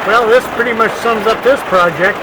Well, this pretty much sums up this project.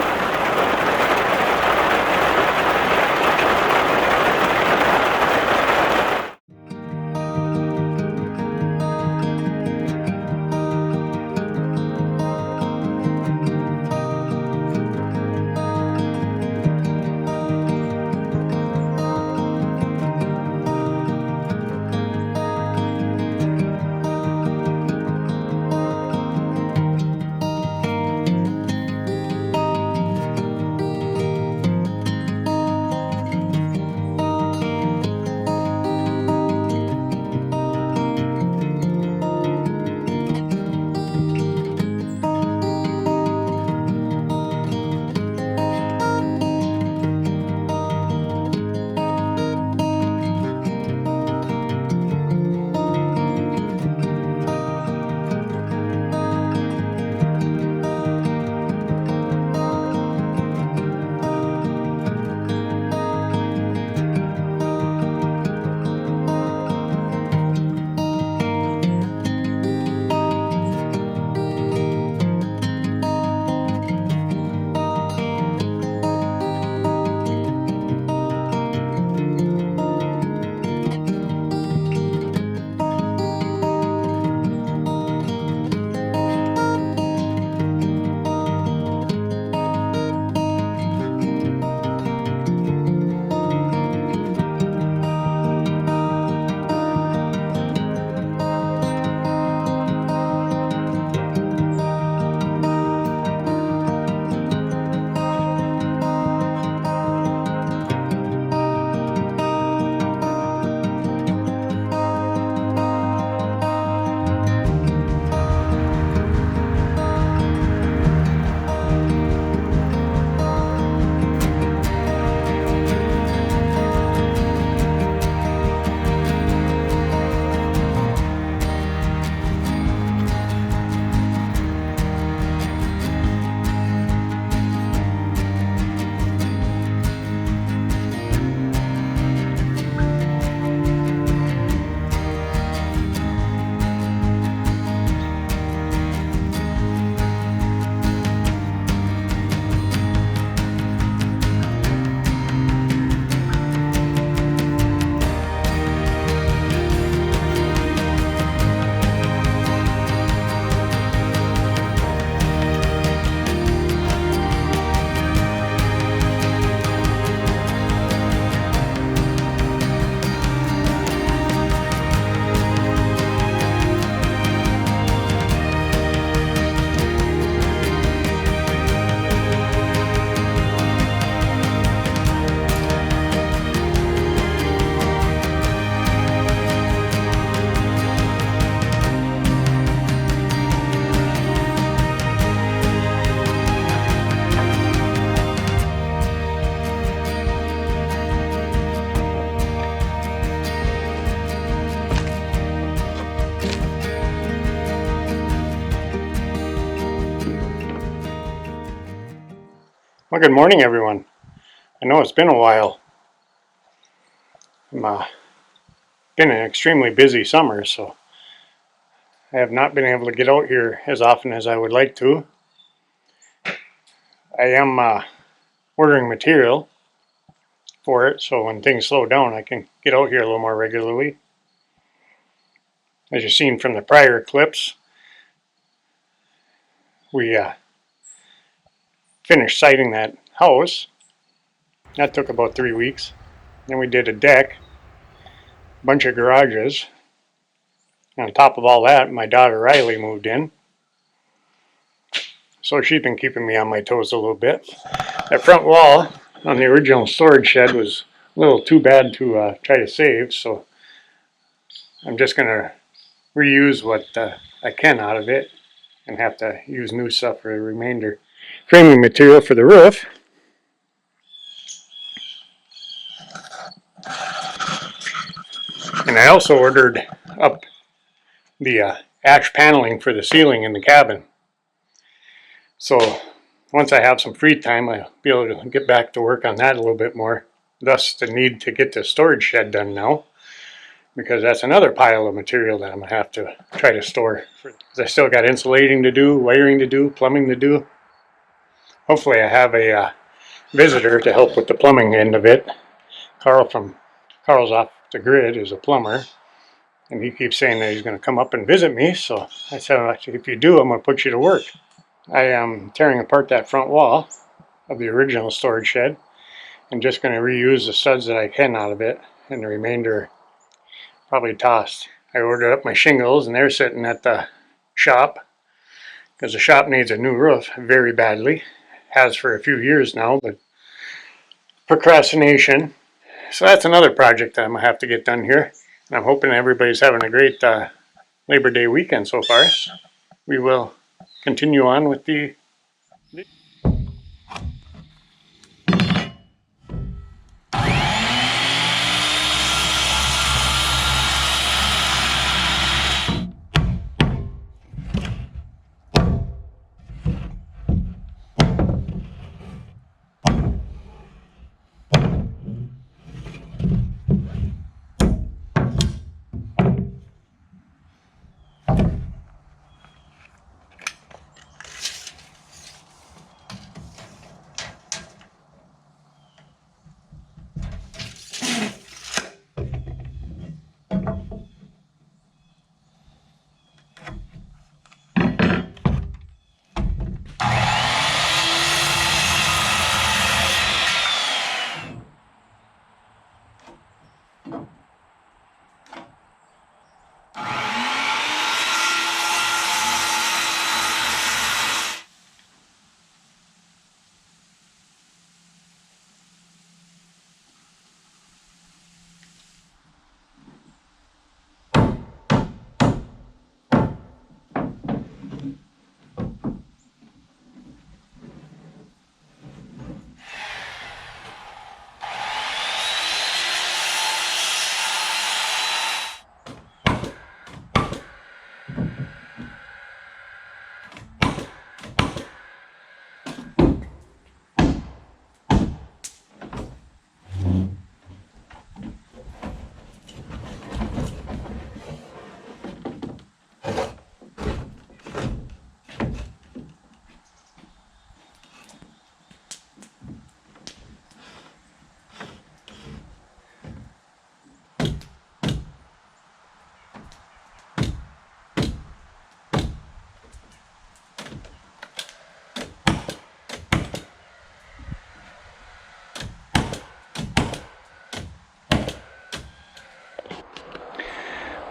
Well, good morning, everyone. I know it's been a while. It's been an extremely busy summer, so I have not been able to get out here as often as I would like to. I am ordering material for it, so when things slow down, I can get out here a little more regularly. As you've seen from the prior clips, we finished siding that house. That took about 3 weeks. Then we did a deck, a bunch of garages. And on top of all that, my daughter Riley moved in. So she's been keeping me on my toes a little bit. That front wall on the original storage shed was a little too bad to try to save, so I'm just going to reuse what I can out of it and have to use new stuff for the remainder. Framing material for the roof. And I also ordered up the ash paneling for the ceiling in the cabin. So once I have some free time, I'll be able to get back to work on that a little bit more. Thus the need to get the storage shed done now. because that's another pile of material that I'm going to have to try to store. Because I still got insulating to do, wiring to do, plumbing to do. Hopefully I have a visitor to help with the plumbing end of it. Carl's off the grid is a plumber, and he keeps saying that he's going to come up and visit me. So I said, if you do, I'm going to put you to work. I am tearing apart that front wall of the original storage shed and just going to reuse the studs that I can out of it, and the remainder probably tossed. I ordered up my shingles and they're sitting at the shop because the shop needs a new roof very badly. Has for a few years now, but procrastination. So that's another project that I'm going to have to get done here. And I'm hoping everybody's having a great Labor Day weekend so far. We will continue on with the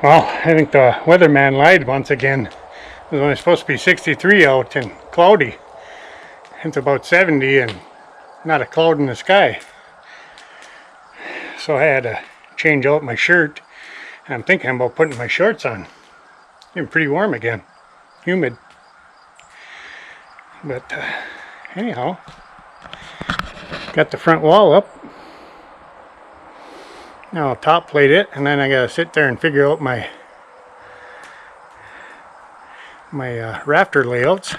Well, I think the weatherman lied once again. It was only supposed to be 63 out and cloudy. It's about 70 and not a cloud in the sky. So I had to change out my shirt. I'm thinking about putting my shorts on. It's getting pretty warm again. Humid. But anyhow, got the front wall up. Now I'll top plate it, and then I gotta sit there and figure out my rafter layouts.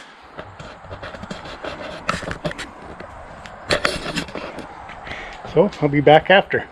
So I'll be back after.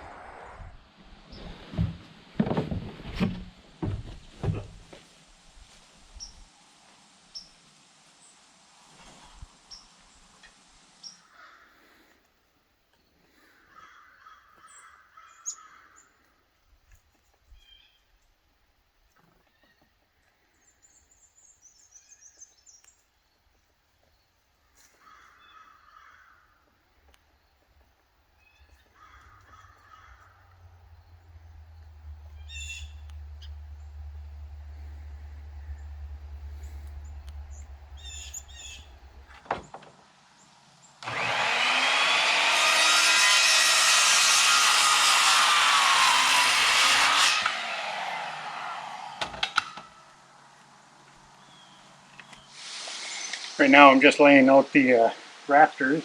Right now I'm just laying out the rafters.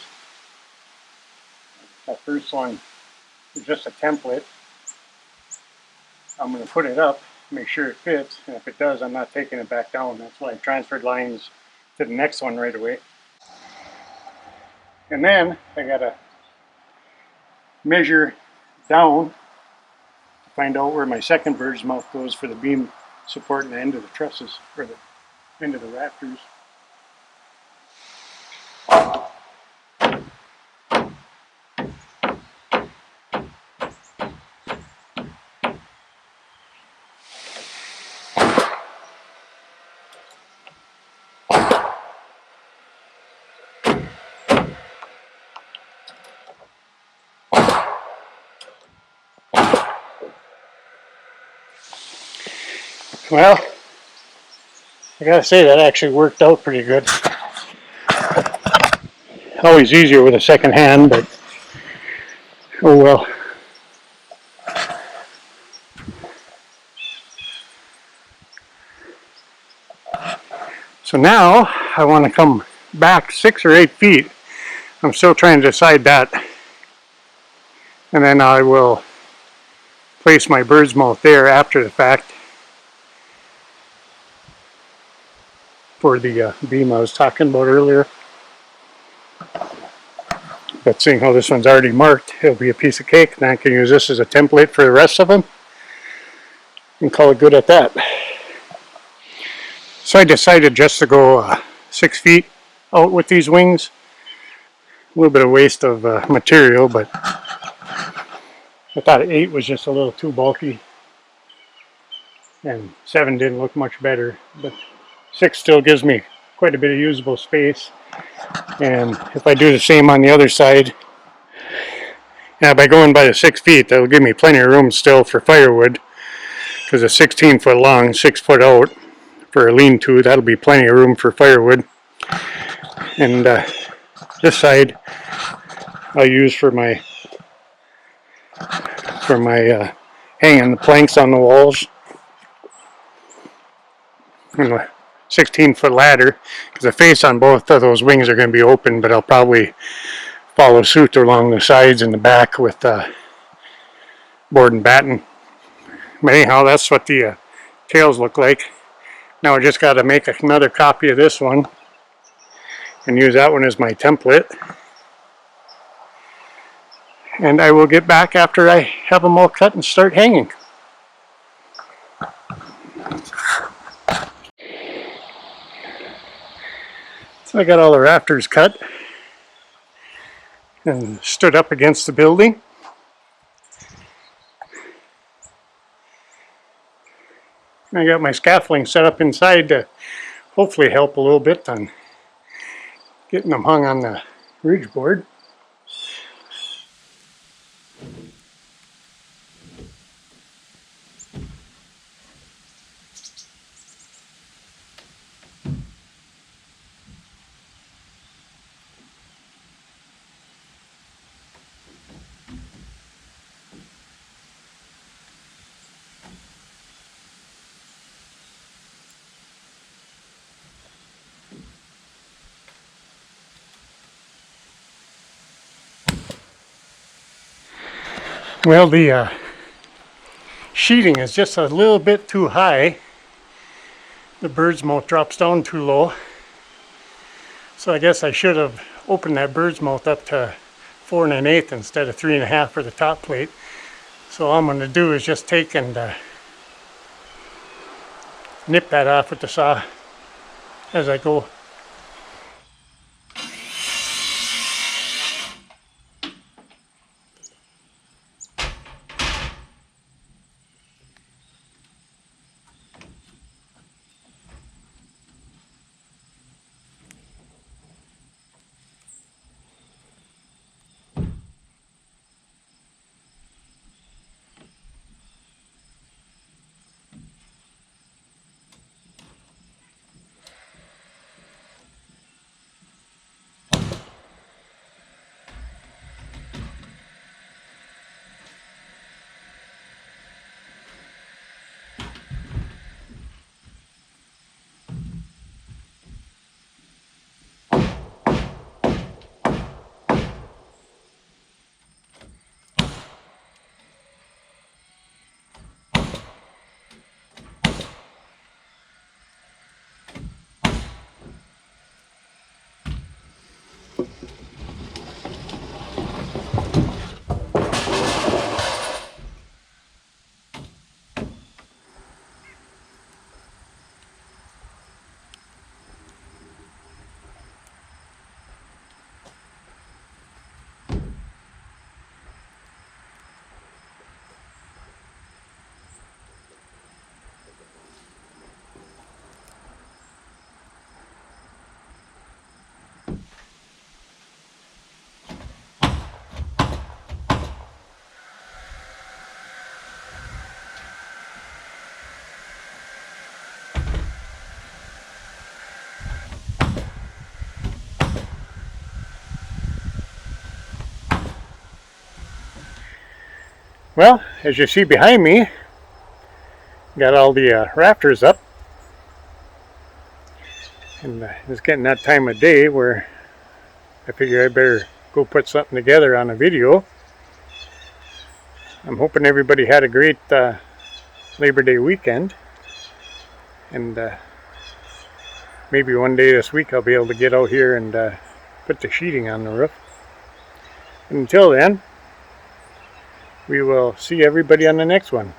That first one is just a template. I'm going to put it up, make sure it fits, and if it does, I'm not taking it back down. That's why I transferred lines to the next one right away. And then I got to measure down to find out where my second bird's mouth goes for the beam supporting the end of the trusses, or the end of the rafters. Well, I gotta say that actually worked out pretty good. Always easier with a second hand, but oh well. So now I want to come back 6 or 8 feet. I'm still trying to decide that. And then I will place my bird's mouth there after the fact for the beam I was talking about earlier. But seeing how this one's already marked, it'll be a piece of cake, and I can use this as a template for the rest of them and call it good at that. So I decided just to go 6 feet out with these wings. A little bit of waste of material, but I thought 8 was just a little too bulky, and 7 didn't look much better, but 6 still gives me quite a bit of usable space. And if I do the same on the other side, by going by the 6 feet, that'll give me plenty of room still for firewood, because a 16-foot long, 6 foot out for a lean-to, that'll be plenty of room for firewood. And this side I'll use for my hanging the planks on the walls, and a 16-foot ladder, because the face on both of those wings are going to be open, but I'll probably follow suit along the sides and the back with board and batten. But anyhow, that's what the tails look like. Now I just got to make another copy of this one and use that one as my template. And I will get back after I have them all cut and start hanging. So I got all the rafters cut and stood up against the building. I got my scaffolding set up inside to hopefully help a little bit on getting them hung on the ridge board. Well, the sheeting is just a little bit too high. The bird's mouth drops down too low. So I guess I should have opened that bird's mouth up to 4 1/8 instead of 3 1/2 for the top plate. So all I'm going to do is just take and nip that off with the saw as I go. Well, as you see behind me, got all the rafters up, and it's getting that time of day where I figure I better go put something together on a video. I'm hoping everybody had a great Labor Day weekend, and maybe one day this week I'll be able to get out here and put the sheeting on the roof. And until then, we will see everybody on the next one.